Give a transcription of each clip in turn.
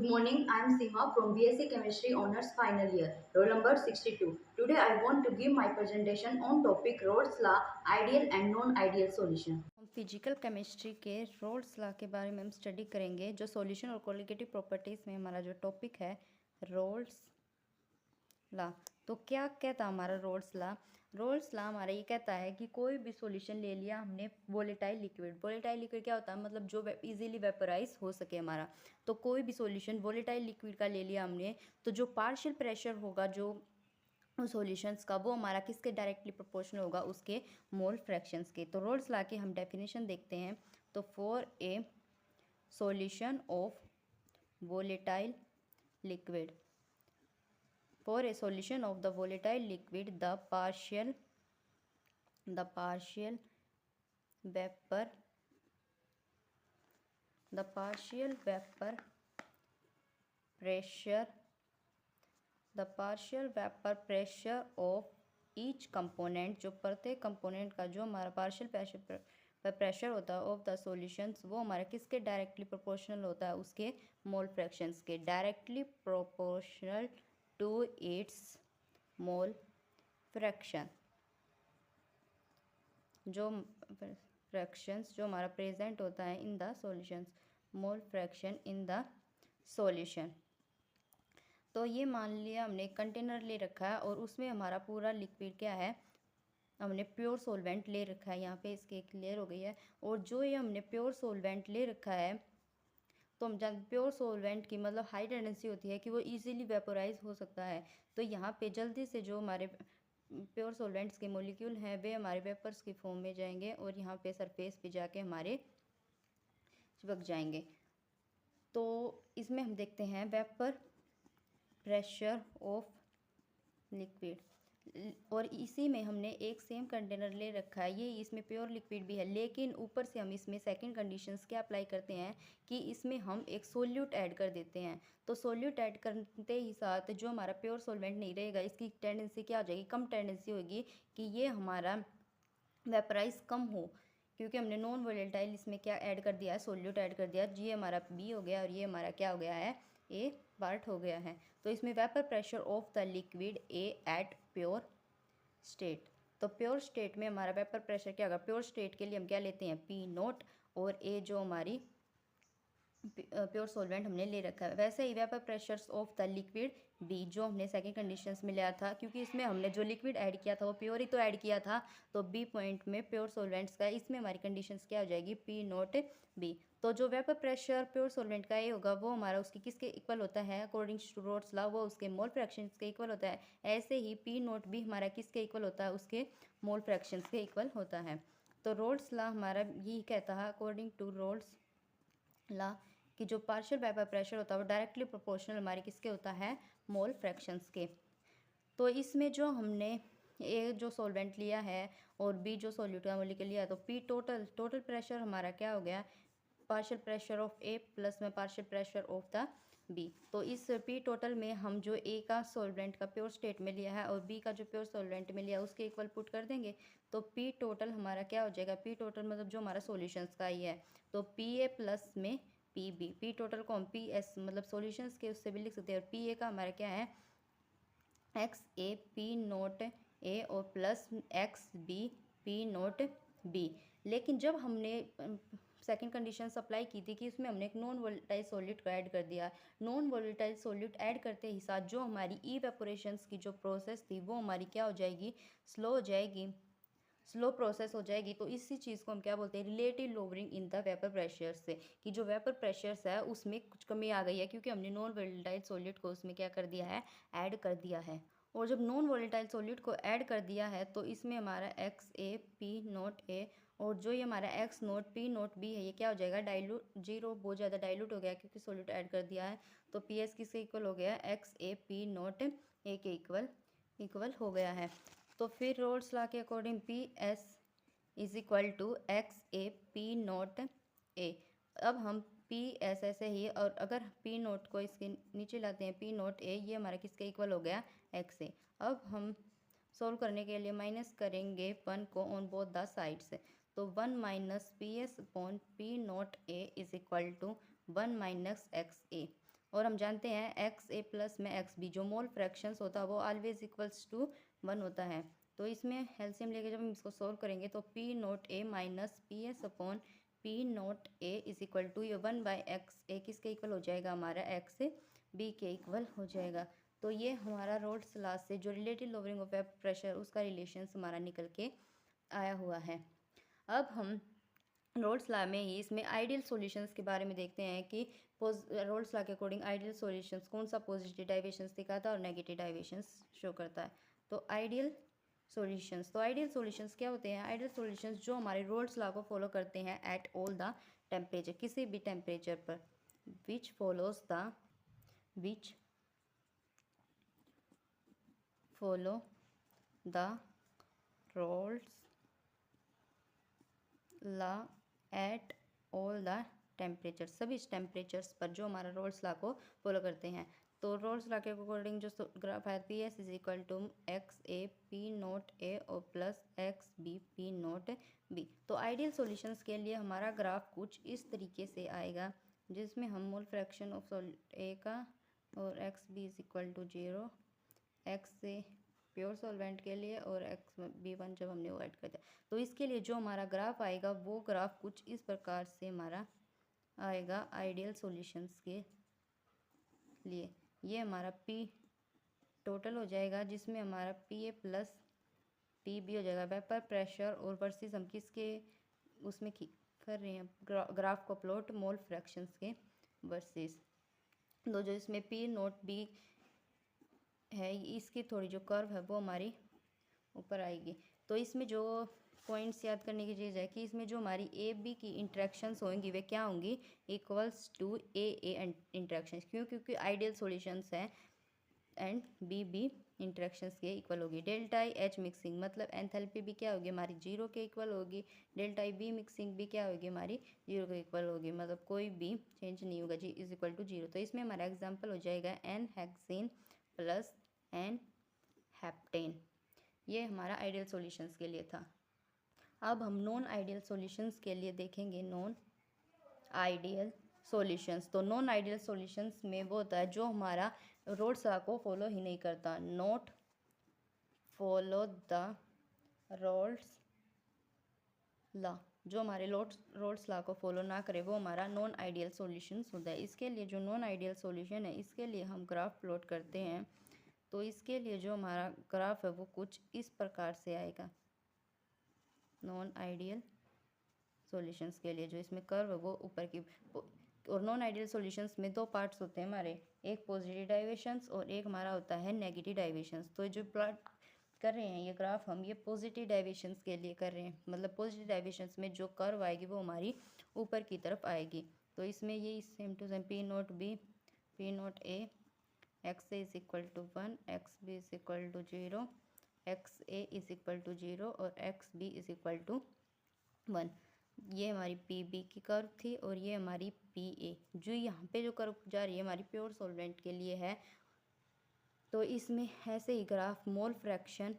Good morning, I am Seema from BSc Chemistry Honors Final Year, roll number 62. Today I want to give my presentation on topic Rhodes Law, Ideal and Non-Ideal Solution. हम physical chemistry के roles law के बारे में हम study करेंगे। जो solution और colligative properties में हमारा जो टॉपिक है रोल्स लॉ। तो क्या कहता है हमारा रोल्स लॉ? रोल्स लॉ हमारा ये कहता है कि कोई भी सॉल्यूशन ले लिया हमने वोलेटाइल लिक्विड। वोलेटाइल लिक्विड क्या होता है? मतलब जो इजीली वेपोराइज हो सके हमारा। तो कोई भी सॉल्यूशन वोलेटाइल लिक्विड का ले लिया हमने, तो जो पार्शियल प्रेशर होगा जो सॉल्यूशंस का, वो हमारा किसके डायरेक्टली प्रोपोर्शनल होगा? उसके मोल फ्रैक्शंस के। तो रोल्स लॉ के हम डेफिनेशन देखते हैं। तो for a solution of volatile liquid, for a solution of the volatile liquid, the partial vapor pressure of each component, जो प्रत्येक कंपोनेंट का जो हमारा पार्शियल प्रेशर होता है ऑफ द सॉल्यूशंस, वो हमारा किसके डायरेक्टली प्रोपोर्शनल होता है? उसके मोल फ्रैक्शंस के। Directly proportional to its mole fraction. जो फ्रैक्शंस जो हमारा प्रेजेंट होता है in the solutions, mole fraction in the solution. तो ये मान लिया हमने कंटेनर ले रखा है और उसमें हमारा पूरा लिक्विड क्या है? हमने प्योर सॉल्वेंट ले रखा है। यहाँ पे इसके क्लियर हो गई है। और जो ये हमने प्योर सॉल्वेंट ले रखा है, तो हम जानते प्योर सॉल्वेंट की मतलब हाई टेंडेंसी होती है कि वो इजीली वेपोराइज हो सकता है। तो यहाँ पे जल्दी से जो हमारे प्योर सॉल्वेंट्स के मॉलिक्यूल हैं वे हमारे वेपर्स की फॉर्म में जाएंगे और यहाँ पे सरफेस पे जाके हमारे चिपक जाएंगे। तो इसमें हम देखते हैं वेपर प्रेशर ऑफ लिक्विड, और इसी में हमने एक सेम कंटेनर ले रखा है। ये इसमें प्योर लिक्विड भी है, लेकिन ऊपर से हम इसमें सेकंड कंडीशंस क्या अप्लाई करते हैं कि इसमें हम एक सोल्यूट ऐड कर देते हैं। तो सोल्यूट ऐड करते ही साथ जो हमारा प्योर सॉल्वेंट नहीं रहेगा, इसकी टेंडेंसी क्या हो जाएगी? कम टेंडेंसी होगी कि ये हमारा वेपराइज कम हो, क्योंकि हमने नॉन वोलेटाइल इसमें क्या ऐड कर दिया है? सोल्यूट ऐड कर दिया। ये हमारा बी हो गया और ये हमारा क्या हो गया है? ए पार्ट हो गया है। तो इसमें vapour pressure of the liquid a at pure state. तो प्योर स्टेट में हमारा वेपर प्रेशर क्या होगा? प्योर स्टेट के लिए हम क्या लेते हैं? पी नोट, और ए जो हमारी प्योर सॉल्वेंट हमने ले रखा है। वैसे ही vapour pressures of the liquid B जो हमने सेकंड कंडीशंस में लिया था, क्योंकि इसमें हमने जो लिक्विड ऐड किया था वो प्योर ही तो ऐड किया था। तो बी पॉइंट में प्योर सॉल्वेंट्स का, इसमें हमारी कंडीशंस क्या हो जाएगी? P naught B. तो जो वेपर प्रेशर प्योर सॉल्वेंट का ये होगा वो हमारा उसकी किसके इक्वल होता है? अकॉर्डिंग टू रोल्स लॉ वो उसके मोल फ्रैक्शंस के इक्वल होता है। ऐसे ही पी नोट भी हमारा किसके इक्वल होता है? उसके मोल फ्रैक्शंस के इक्वल होता है। तो रोल्स लॉ हमारा यही कहता है, अकॉर्डिंग टू रोल्स लॉ, कि जो पार्शियल वेपर प्रेशर होता है वो डायरेक्टली प्रोपोर्शनल हमारे किसके होता है? मोल फ्रैक्शंस के। तो इसमें जो हमने ए जो सॉल्वेंट लिया है और बी जो सोल्यूट का मोलिक्यूल लिया है, तो पी टोटल प्रेशर हमारा क्या हो गया? Partial pressure of A plus में partial pressure of the B. तो इस पी टोटल में हम जो ए का सॉल्वेंट का प्योर स्टेट में लिया है और बी का जो प्योर सॉल्वेंट में लिया है उसके इक्वल पुट कर देंगे। तो पी टोटल हमारा क्या हो जाएगा? पी टोटल मतलब जो हमारा सॉल्यूशंस का ही है, तो पी ए प्लस में पी बी। पी टोटल को हम पी एस मतलब सॉल्यूशंस के उससे भी लिख सकते हैं। और पी ए का हमारा क्या है? X A P naught A और plus X B P naught B. लेकिन जब हमने सेकंड कंडीशन अप्लाई की थी कि उसमें हमने एक नॉन वोलेटाइल सॉल्यूट को ऐड कर दिया। नॉन वोलेटाइल सॉल्यूट ऐड करते ही साथ जो हमारी इवेपोरेशंस की जो प्रोसेस थी वो हमारी क्या हो जाएगी? स्लो हो जाएगी, स्लो प्रोसेस हो जाएगी। तो इसी चीज़ को हम क्या बोलते हैं? Relative lowering in the vapour pressure से, कि जो वेपर प्रेशर्स है उसमें कुछ कमी आ गई है क्योंकि हमने नॉन वोलेटाइल सॉल्यूट को उसमें क्या कर दिया है? ऐड कर दिया है। और जब नॉन वोलेटाइल सॉल्यूट को ऐड कर दिया है तो इसमें हमारा X A P naught A और जो ये हमारा X naught P naught B है ये क्या हो जाएगा? डाइल्यूट, जीरो बहुत ज़्यादा डाइल्यूट हो गया क्योंकि सॉल्यूट ऐड कर दिया है। तो पी एस किसके इक्वल हो गया? X A P naught A के इक्वल हो गया है। तो फिर रोल्स लॉ के according P S is equal to X A P naught A. अब हम पी एस ऐसे ही, और अगर पी नोट को इसके नीचे लाते हैं, पी नोट ए ये हमारा किसके इक्वल हो गया? एक्स ए। अब हम सोल्व करने के लिए माइनस करेंगे 1 को ऑन बोथ द साइड्स। तो 1 minus P S upon P naught A is equal to 1 minus X A. और हम जानते हैं एक्स ए प्लस में एक्स बी जो मोल फ्रैक्शंस होता है वो ऑलवेज इक्वल्स टू 1 होता है। तो इसमें एलसीएम लेके जब हम इसको सॉल्व करेंगे तो P naught A minus P S upon P naught A is equal to ये 1/एक्स ए किसके इक्वल हो जाएगा, हमारा एक्स बी के इक्वल हो जाएगा। तो ये हमारा रोल्स लॉ से जो relative lowering of vapour pressure उसका रिलेशन हमारा निकल के आया हुआ है। अब हम रोल्स लॉ में ही इसमें आइडियल सॉल्यूशंस के बारे में देखते हैं कि रोल्स लॉ के अकॉर्डिंग आइडियल सॉल्यूशंस कौन सा पॉजिटिव डाइवेशंस दिखाता है और नेगेटिव डाइवेशंस शो करता है। तो आइडियल सॉल्यूशंस क्या होते हैं? आइडियल सॉल्यूशंस जो हमारे रोल्स लॉ को फॉलो करते हैं एट ऑल द टेम्परेचर, किसी भी टेम्परेचर पर, which follow the Raoult's law at all the temperature, सभी टेम्परेचर्स पर जो हमारा रोल्स लॉ को फॉलो करते हैं। तो रोल्स लॉ के अकॉर्डिंग जो ग्राफ है P S is equal to X A P naught A और plus X B P naught B. तो आइडियल सॉल्यूशंस के लिए हमारा ग्राफ कुछ इस तरीके से आएगा जिसमें हम मोल फ्रैक्शन ऑफ ए का और X B is equal to 0, X से प्योर सॉल्वेंट के लिए और एक्स बी वन जब हमने वो ऐड कर दिया तो इसके लिए जो हमारा ग्राफ आएगा वो ग्राफ कुछ इस प्रकार से हमारा आएगा आइडियल सॉल्यूशंस के लिए। ये हमारा पी टोटल हो जाएगा जिसमें हमारा P A plus P B हो जाएगा वेपर प्रेशर और वर्सेस हम किसके उसमें कर रहे हैं ग्राफ को प्लॉट मोल फ्रैक्शंस के वर्सेस। तो जो इसमें पी नोट बी है इसकी थोड़ी जो कर्व है वो हमारी ऊपर आएगी। तो इसमें जो पॉइंट्स याद करने की चीज़ है कि इसमें जो हमारी ए बी की इंट्रैक्शंस होंगी वे क्या होंगी, equals to A A interactions, क्योंकि आइडियल सॉल्यूशंस हैं एंड बी बी इंट्रैक्शंस के इक्वल होगी। डेल्टा आई एच मिक्सिंग मतलब एंथैल्पी भी क्या होगी हमारी 0 के इक्वल होगी, डेल्टा आई बी मिक्सिंग भी क्या होगी हमारी 0 के इक्वल होगी, मतलब कोई भी चेंज नहीं होगा, जी इज इक्वल टू 0। तो इसमें हमारा एग्जाम्पल हो जाएगा N hexane plus N heptane. ये हमारा आइडियल सॉल्यूशंस के लिए था। अब हम नॉन आइडियल सॉल्यूशंस के लिए देखेंगे नॉन आइडियल सॉल्यूशंस। तो नॉन आइडियल सॉल्यूशंस में वो होता है जो हमारा रोल्स लॉ को फॉलो ही नहीं करता, not follow the Raoult's law, जो हमारे रोल्स लॉ को फॉलो ना करे वो हमारा नॉन आइडियल सॉल्यूशंस होता है। इसके लिए जो नॉन आइडियल सॉल्यूशन है इसके लिए हम ग्राफ प्लॉट करते हैं। तो इसके लिए जो हमारा ग्राफ है वो कुछ इस प्रकार से आएगा। नॉन आइडियल सॉल्यूशंस के लिए जो इसमें कर्व है वो ऊपर की, और नॉन आइडियल सॉल्यूशंस में दो पार्ट्स होते हैं हमारे, एक पॉजिटिव डाइवेशंस और एक हमारा होता है नेगेटिव डाइवेशंस। तो जो प्लॉट कर रहे हैं ये ग्राफ हम ये पॉजिटिव डाइवेशंस के लिए कर रहे हैं, मतलब पॉजिटिव डाइवेशंस में जो कर्व आएगी वो हमारी ऊपर की तरफ आएगी। तो इसमें ये same to same P naught B P naught A X A is equal to 1, X B is equal to 0, X A is equal to 0 और X B is equal to 1। ये हमारी पी बी की curve थी और ये हमारी P A जो यहाँ पे जो कर्व जा रही है हमारी प्योर सॉल्वेंट के लिए है। तो इसमें ऐसे ही ग्राफ मोल फ्रैक्शन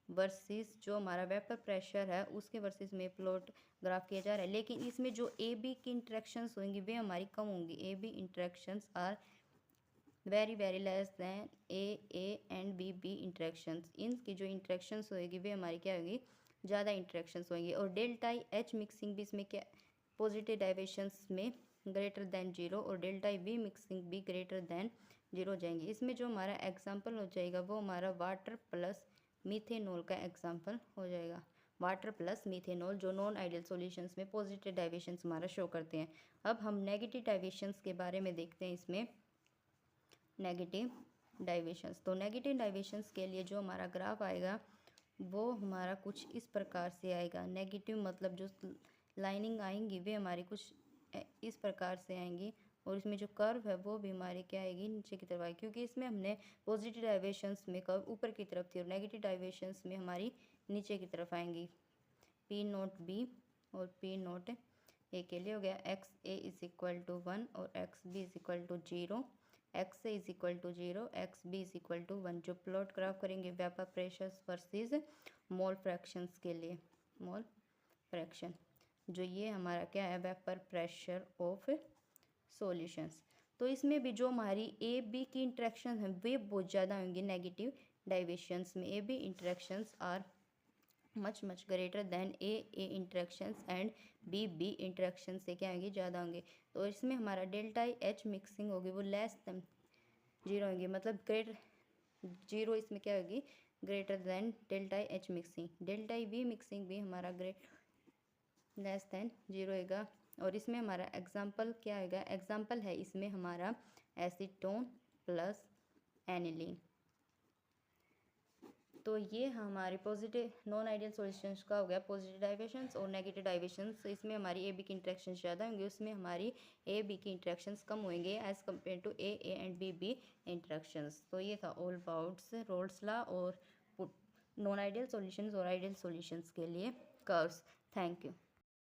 वर्सेस जो हमारा वेपर प्रेशर है उसके वर्सेस में प्लॉट ग्राफ किया जा रहा है, लेकिन इसमें जो ए बी की इंट्रैक्शंस होंगी वे हमारी कम होंगी। A B interactions are very very less than A and B B interactions. इनकी जो इंट्रैक्शंस होएगी वे हमारी क्या होगी, ज़्यादा इंट्रैक्शंस होंगी। और डेल्टा एच मिक्सिंग भी इसमें क्या पॉजिटिव डाइवेशंस में ग्रेटर दैन 0 और डेल्टा वी मिक्सिंग भी ग्रेटर दैन 0 हो जाएंगी। इसमें जो हमारा एग्जाम्पल हो जाएगा वो हमारा वाटर प्लस मीथेनॉल का एग्जाम्पल हो जाएगा। वाटर प्लस मीथेनॉल जो नॉन आइडियल सॉल्यूशंस में पॉजिटिव डाइवेशंस हमारा शो करते हैं। अब हम नेगेटिव डाइवेशंस के बारे में देखते हैं। इसमें नेगेटिव डाइवेशंस, तो नेगेटिव डाइवेशंस के लिए जो हमारा ग्राफ आएगा वो हमारा कुछ इस प्रकार से आएगा। नेगेटिव मतलब जो लाइनिंग आएंगी वे हमारी कुछ इस प्रकार से आएंगी और इसमें जो कर्व है वो भी हमारी क्या आएगी, नीचे की तरफ आएगी, क्योंकि इसमें हमने पॉजिटिव डाइवेशंस में कर्व ऊपर की तरफ थी और नेगेटिव डाइवेशंस में हमारी नीचे की तरफ आएंगी। पी नोट बी और पी नोट ए के लिए हो गया X A is equal to 1 और X B is equal to 0, X A is equal to 0, X B is equal to 1। जो प्लॉट ग्राफ करेंगे vapour pressures versus mole fractions के लिए, मोल फ्रैक्शन जो ये हमारा क्या है वेपर प्रेशर ऑफ सॉल्यूशंस। तो इसमें भी जो हमारी ए बी की इंट्रैक्शन है वे बहुत ज़्यादा होंगी नेगेटिव डाइवेशंस में। A B interactions are much much greater than A interactions and B interaction से क्या होंगी, ज़्यादा होंगे। तो इसमें हमारा डेल्टा एच मिक्सिंग होगी वो लेस देन 0 होंगी, मतलब ग्रेटर 0 इसमें क्या होगी, greater than delta H mixing. Delta we mixing भी हमारा लेस देन 0 होगा। और इसमें हमारा एग्जाम्पल क्या होगा, एग्जाम्पल है इसमें हमारा एसीटोन प्लस एनिलीन। तो ये हमारे पॉजिटिव नॉन आइडियल सॉल्यूशंस का हो गया पॉजिटिव डाइवेशंस और नेगेटिव डाइवेशंस। इसमें हमारी ए बी की इंट्रैक्शन ज़्यादा होंगी, उसमें हमारी ए बी की इंट्रैक्शंस कम होंगे as compare to A and B interactions. तो ये था ऑल अबाउट्स रोल्स लॉ और नॉन आइडियल सॉल्यूशंस और आइडियल सॉल्यूशंस के लिए कर्व्स। Thank you.